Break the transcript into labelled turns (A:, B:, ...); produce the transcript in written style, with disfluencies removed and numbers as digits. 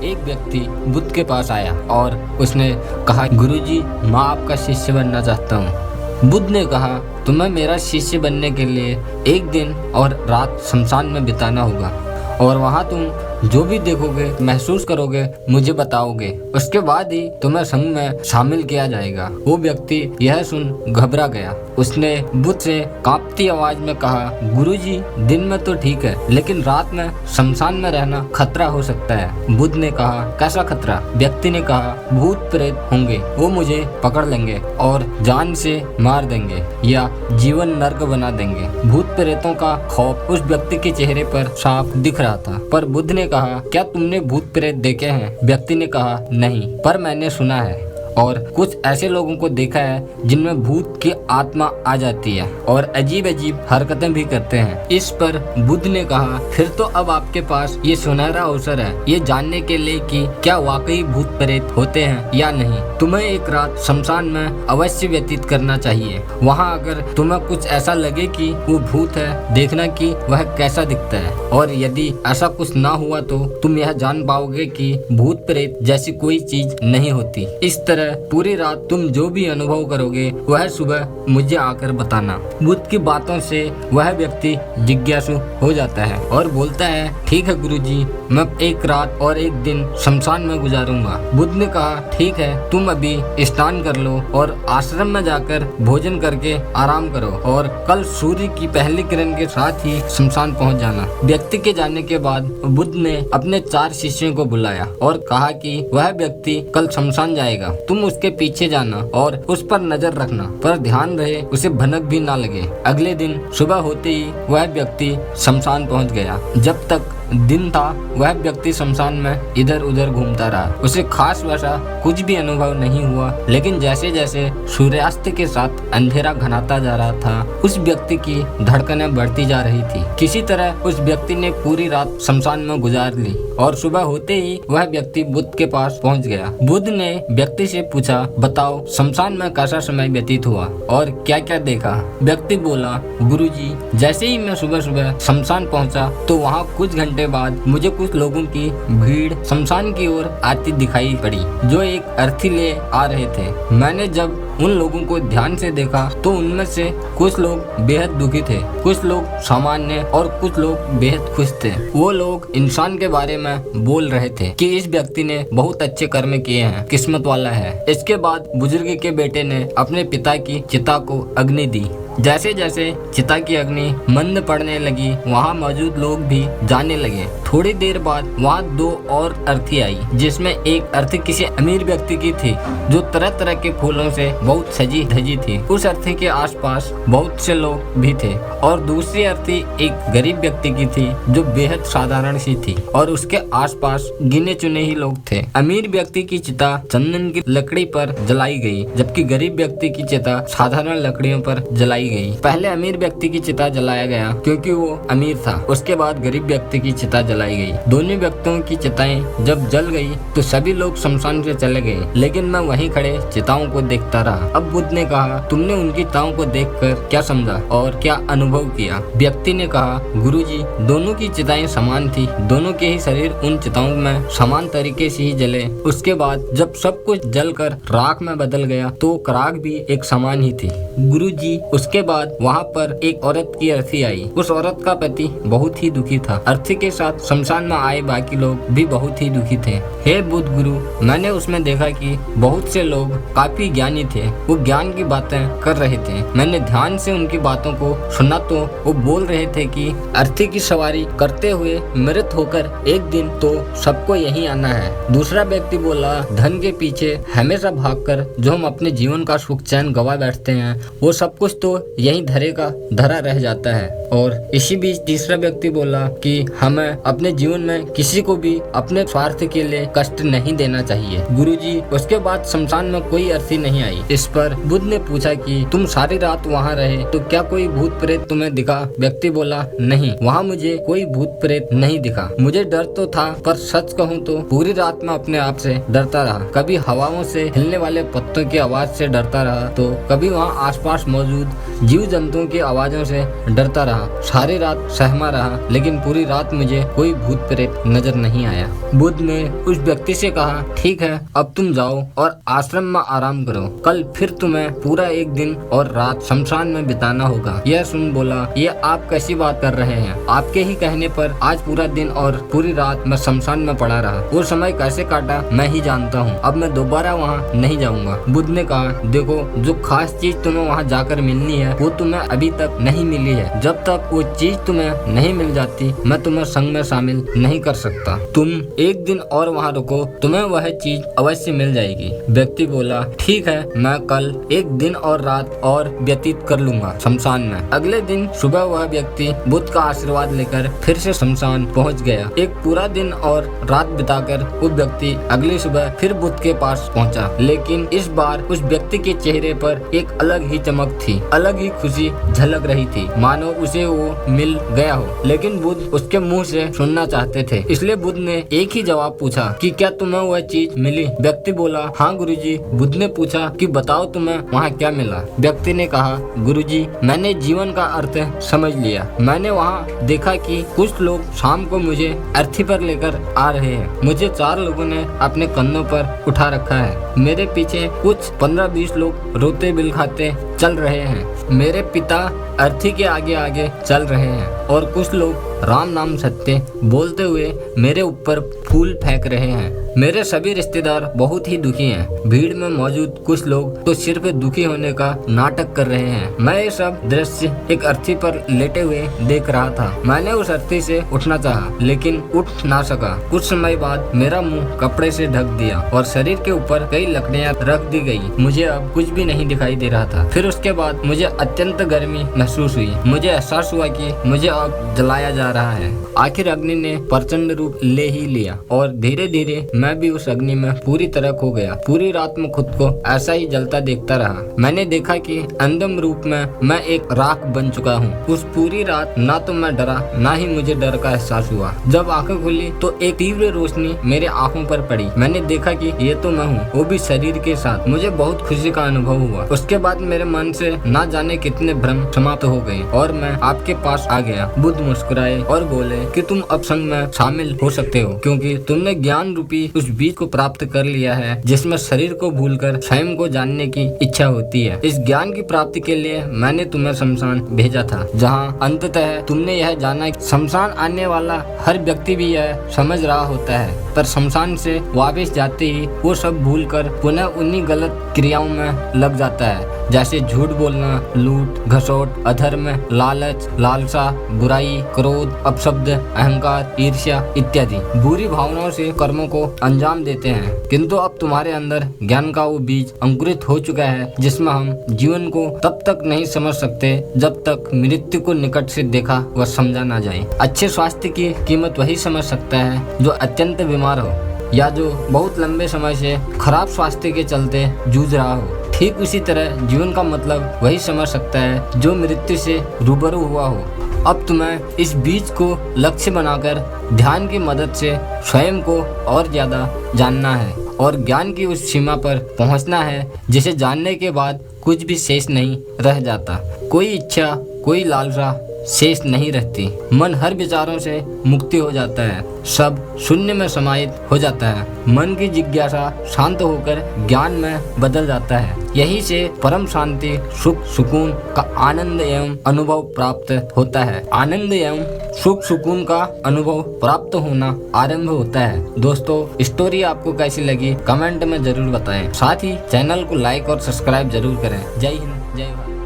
A: एक व्यक्ति बुद्ध के पास आया और उसने कहा, गुरुजी, मैं आपका शिष्य बनना चाहता हूँ। बुद्ध ने कहा, तुम्हें मेरा शिष्य बनने के लिए एक दिन और रात शमशान में बिताना होगा और वहाँ तुम जो भी देखोगे, महसूस करोगे, मुझे बताओगे। उसके बाद ही तुम्हें संघ में शामिल किया जाएगा। वो व्यक्ति यह सुन घबरा गया। उसने बुद्ध से कांपती आवाज में कहा, गुरुजी, दिन में तो ठीक है, लेकिन रात में शमशान में रहना खतरा हो सकता है। बुद्ध ने कहा, कैसा खतरा? व्यक्ति ने कहा, भूत प्रेत होंगे, वो मुझे पकड़ लेंगे और जान से मार देंगे या जीवन नर्क बना देंगे। भूत प्रेतों का खौफ उस व्यक्ति के चेहरे पर साफ दिख रहा था। पर बुद्ध ने कहा, क्या तुमने भूत प्रेत देखे हैं? व्यक्ति ने कहा, नहीं, पर मैंने सुना है और कुछ ऐसे लोगों को देखा है जिनमें भूत की आत्मा आ जाती है और अजीब अजीब हरकतें भी करते हैं। इस पर बुद्ध ने कहा, फिर तो अब आपके पास ये सुनहरा अवसर है ये जानने के लिए कि क्या वाकई भूत प्रेत होते हैं या नहीं। तुम्हें एक रात शमशान में अवश्य व्यतीत करना चाहिए। वहाँ अगर तुम्हें कुछ ऐसा लगे कि वो भूत है, देखना कि वह कैसा दिखता है, और यदि ऐसा कुछ ना हुआ तो तुम यह जान पाओगे कि भूत प्रेत जैसी कोई चीज नहीं होती। इस तरह पूरी रात तुम जो भी अनुभव करोगे वह सुबह मुझे आकर बताना। बुद्ध की बातों से वह व्यक्ति जिज्ञासु हो जाता है और बोलता है, ठीक है गुरुजी, मैं एक रात और एक दिन शमशान में गुजारूंगा। बुद्ध ने कहा, ठीक है, तुम अभी स्नान कर लो और आश्रम में जाकर भोजन करके आराम करो और कल सूर्य की पहली किरण के साथ ही शमशान पहुंच जाना। व्यक्ति के जाने के बाद बुद्ध ने अपने 4 शिष्यों को बुलाया और कहा कि वह व्यक्ति कल शमशान जाएगा, तुम उसके पीछे जाना और उस पर नजर रखना, पर ध्यान रहे उसे भनक भी ना लगे। अगले दिन सुबह होते ही वह व्यक्ति शमशान पहुंच गया। जब तक दिन था वह व्यक्ति शमशान में इधर उधर घूमता रहा। उसे खास वैसा कुछ भी अनुभव नहीं हुआ, लेकिन जैसे जैसे सूर्यास्त के साथ अंधेरा घनाता जा रहा था, उस व्यक्ति की धड़कनें बढ़ती जा रही थी। किसी तरह उस व्यक्ति ने पूरी रात शमशान में गुजार ली और सुबह होते ही वह व्यक्ति बुद्ध के पास पहुंच गया। बुद्ध ने व्यक्ति से पूछा, बताओ शमशान में कैसा समय व्यतीत हुआ और क्या क्या देखा? व्यक्ति बोला, गुरुजी, जैसे ही मैं सुबह सुबह शमशान पहुंचा तो वहाँ कुछ घंटे बाद मुझे कुछ लोगों की भीड़ शमशान की ओर आती दिखाई पड़ी जो एक अर्थी ले आ रहे थे। मैंने जब उन लोगों को ध्यान से देखा तो उनमें से कुछ लोग बेहद दुखी थे, कुछ लोग सामान्य और कुछ लोग बेहद खुश थे। वो लोग इंसान के बारे में बोल रहे थे कि इस व्यक्ति ने बहुत अच्छे कर्म किए हैं, किस्मत वाला है। इसके बाद बुजुर्ग के बेटे ने अपने पिता की चिता को अग्नि दी। जैसे जैसे चिता की अग्नि मंद पड़ने लगी, वहाँ मौजूद लोग भी जाने लगे। थोड़ी देर बाद वहाँ 2 और अर्थी आई, जिसमें एक अर्थी किसी अमीर व्यक्ति की थी जो तरह तरह के फूलों से बहुत सजी धजी थी। उस अर्थी के आसपास बहुत से लोग भी थे और दूसरी अर्थी एक गरीब व्यक्ति की थी जो बेहद साधारण सी थी और उसके आसपास गिने चुने ही लोग थे। अमीर व्यक्ति की चिता चंदन की लकड़ी पर जलाई गई, जबकि गरीब व्यक्ति की चिता साधारण लकड़ियों पर जलाई गई। पहले अमीर व्यक्ति की चिता जलाया गया क्योंकि वो अमीर था, उसके बाद गरीब व्यक्ति की चिता जलाई गई। दोनों व्यक्तियों की चिताएं जब जल गई तो सभी लोग शमशान से चले गए, लेकिन मैं वहीं खड़े चिताओं को देखता रहा। अब बुद्ध ने कहा, तुमने उनकी चिताओं को देखकर क्या समझा और क्या अनुभव किया? व्यक्ति ने कहा, गुरुजी, दोनों की चिताएं समान थी, दोनों के ही शरीर उन चिताओं में समान तरीके से ही जले। उसके बाद जब सब कुछ जलकर राख में बदल गया तो राख भी एक समान ही थी। गुरुजी, उसके बाद वहाँ पर एक औरत की अर्थी आई। उस औरत का पति बहुत ही दुखी था। अर्थी के साथ शमशान में आए बाकी लोग भी बहुत ही दुखी थे। हे बुद्ध गुरु, मैंने उसमें देखा कि बहुत से लोग काफी ज्ञानी थे, वो ज्ञान की बातें कर रहे थे। मैंने ध्यान से उनकी बातों को सुना तो वो बोल रहे थे कि अर्थी की सवारी करते हुए मृत होकर एक दिन तो सबको यहीं आना है। दूसरा व्यक्ति बोला, धन के पीछे हमेशा भागकर जो हम अपने जीवन का सुख चैन गवा बैठते हैं, वो सब कुछ तो यहीं धरा रह जाता है। और इसी बीच तीसरा व्यक्ति बोला कि हमें अपने जीवन में किसी को भी अपने स्वार्थ के लिए कष्ट नहीं देना चाहिए। गुरुजी, उसके बाद शमशान में कोई अर्थी नहीं आई। इस पर बुद्ध ने पूछा कि तुम सारी रात वहाँ रहे तो क्या कोई भूत प्रेत तुम्हें दिखा? व्यक्ति बोला, नहीं, वहाँ मुझे कोई भूत प्रेत नहीं दिखा। मुझे डर तो था, पर सच कहूँ तो पूरी रात में अपने आप से डरता रहा। कभी हवाओं से हिलने वाले पत्तों की आवाज से डरता रहा तो कभी वहाँ आसपास मौजूद जीव जंतुओं की आवाजों से डरता रहा। सारी रात सहमा रहा, लेकिन पूरी रात मुझे कोई भूत प्रेत नजर नहीं आया। बुद्ध ने उस व्यक्ति से कहा, ठीक है, अब तुम जाओ और आश्रम में आराम करो। कल फिर तुम्हें पूरा एक दिन और रात शमशान में बिताना होगा। यह सुन बोला, ये आप कैसी बात कर रहे हैं? आपके ही कहने पर आज पूरा दिन और पूरी रात मैं शमशान में पड़ा रहा। वो समय कैसे काटा मैं ही जानता हूँ। अब मैं दोबारा वहाँ नहीं जाऊँगा। बुद्ध ने कहा, देखो, जो खास चीज तुम्हें वहाँ जाकर मिलनी है वो तुम्हें अभी तक नहीं मिली है। जब तक वो चीज तुम्हें नहीं मिल जाती मैं तुम्हें संग में शामिल नहीं कर सकता। तुम एक दिन और वहाँ रुको, तुम्हें वह चीज अवश्य मिल जाएगी। व्यक्ति बोला, ठीक है, मैं कल एक दिन और रात और व्यतीत कर लूंगा शमशान में। अगले दिन सुबह वह व्यक्ति बुद्ध का आशीर्वाद लेकर फिर से शमशान पहुँच गया। एक पूरा दिन और रात बिताकर वो व्यक्ति अगली सुबह फिर बुद्ध के पास पहुँचा, लेकिन इस बार उस व्यक्ति के चेहरे पर एक अलग ही चमक थी, अलग ही खुशी झलक रही थी, मानो उसे वो मिल गया हो। लेकिन बुद्ध उसके मुंह से सुनना चाहते थे, इसलिए बुद्ध ने एक ही जवाब पूछा कि क्या तुम्हें वह चीज मिली? व्यक्ति बोला, हाँ गुरुजी। बुद्ध ने पूछा कि बताओ तुम्हें वहाँ क्या मिला? व्यक्ति ने कहा, गुरुजी, मैंने जीवन का अर्थ समझ लिया। मैंने वहाँ देखा कि कुछ लोग शाम को मुझे अर्थी पर लेकर आ रहे हैं। मुझे 4 लोगों ने अपने कंधों पर उठा रखा है। मेरे पीछे कुछ 15-20 लोग रोते बिल खाते चल रहे हैं। मेरे पिता अर्थी के आगे आगे चल रहे हैं और कुछ लोग राम नाम सत्य बोलते हुए मेरे ऊपर फूल फेंक रहे हैं। मेरे सभी रिश्तेदार बहुत ही दुखी हैं। भीड़ में मौजूद कुछ लोग तो सिर्फ दुखी होने का नाटक कर रहे हैं। मैं ये सब दृश्य एक अर्थी पर लेटे हुए देख रहा था। मैंने उस अर्थी से उठना चाहा, लेकिन उठ ना सका। कुछ समय बाद मेरा मुंह कपड़े से ढक दिया और शरीर के ऊपर कई लकड़ियां रख दी गई। मुझे अब कुछ भी नहीं दिखाई दे रहा था। फिर उसके बाद मुझे अत्यंत गर्मी महसूस हुई। मुझे एहसास हुआ कि मुझे अब जलाया जा रहा है। आखिर अग्नि ने प्रचंड रूप ले ही लिया और धीरे धीरे मैं भी उस अग्नि में पूरी तरह खो गया। पूरी रात में खुद को ऐसा ही जलता देखता रहा। मैंने देखा कि अंतिम रूप में मैं एक राख बन चुका हूँ। उस पूरी रात ना तो मैं डरा, ना ही मुझे डर का एहसास हुआ। जब आंखें खुली तो एक तीव्र रोशनी मेरे आंखों पर पड़ी। मैंने देखा कि ये तो मैं हूँ, वो भी शरीर के साथ। मुझे बहुत खुशी का अनुभव हुआ। उसके बाद मेरे मन से ना जाने कितने भ्रम समाप्त हो गए और मैं आपके पास आ गया। बुद्ध मुस्कुराए और बोले कि तुम अब संग में शामिल हो सकते हो, क्योंकि तुमने ज्ञान रूपी उस बीज को प्राप्त कर लिया है जिसमें शरीर को भूलकर स्वयं को जानने की इच्छा होती है। इस ज्ञान की प्राप्ति के लिए मैंने तुम्हें शमशान भेजा था, जहाँ अंततः तुमने यह जाना कि शमशान आने वाला हर व्यक्ति भी यह समझ रहा होता है, पर शमशान से वापस जाते ही वो सब भूलकर पुनः उन्हीं गलत क्रियाओं में लग जाता है, जैसे झूठ बोलना, लूट, घसोट, अधर्म, लालच, लालसा, बुराई, क्रोध, अपशब्द, अहंकार, ईर्ष्या इत्यादि बुरी भावनाओं से कर्मों को अंजाम देते हैं। किंतु अब तुम्हारे अंदर ज्ञान का वो बीज अंकुरित हो चुका है जिसमें हम जीवन को तब तक नहीं समझ सकते जब तक मृत्यु को निकट से देखा व समझा ना जाए। अच्छे स्वास्थ्य की कीमत वही समझ सकता है जो अत्यंत बीमार हो या जो बहुत लंबे समय से खराब स्वास्थ्य के चलते जूझ रहा हो। ठीक उसी तरह जीवन का मतलब वही समझ सकता है जो मृत्यु से रूबरू हुआ हो। अब तुम्हें इस बीज को लक्ष्य बनाकर ध्यान की मदद से स्वयं को और ज्यादा जानना है और ज्ञान की उस सीमा पर पहुंचना है जिसे जानने के बाद कुछ भी शेष नहीं रह जाता। कोई इच्छा, कोई लालसा शेष नहीं रहती। मन हर विचारों से मुक्ति हो जाता है, सब शून्य में समाहित हो जाता है। मन की जिज्ञासा शांत होकर ज्ञान में बदल जाता है। यही से परम शांति, सुख, सुकून का आनंद एवं अनुभव प्राप्त होता है। आनंद एवं सुख, सुकून का अनुभव प्राप्त होना आरंभ होता है। दोस्तों, स्टोरी आपको कैसी लगी कमेंट में जरूर बताएं। साथ ही चैनल को लाइक और सब्सक्राइब जरूर करें। जय हिंद, जय भारत।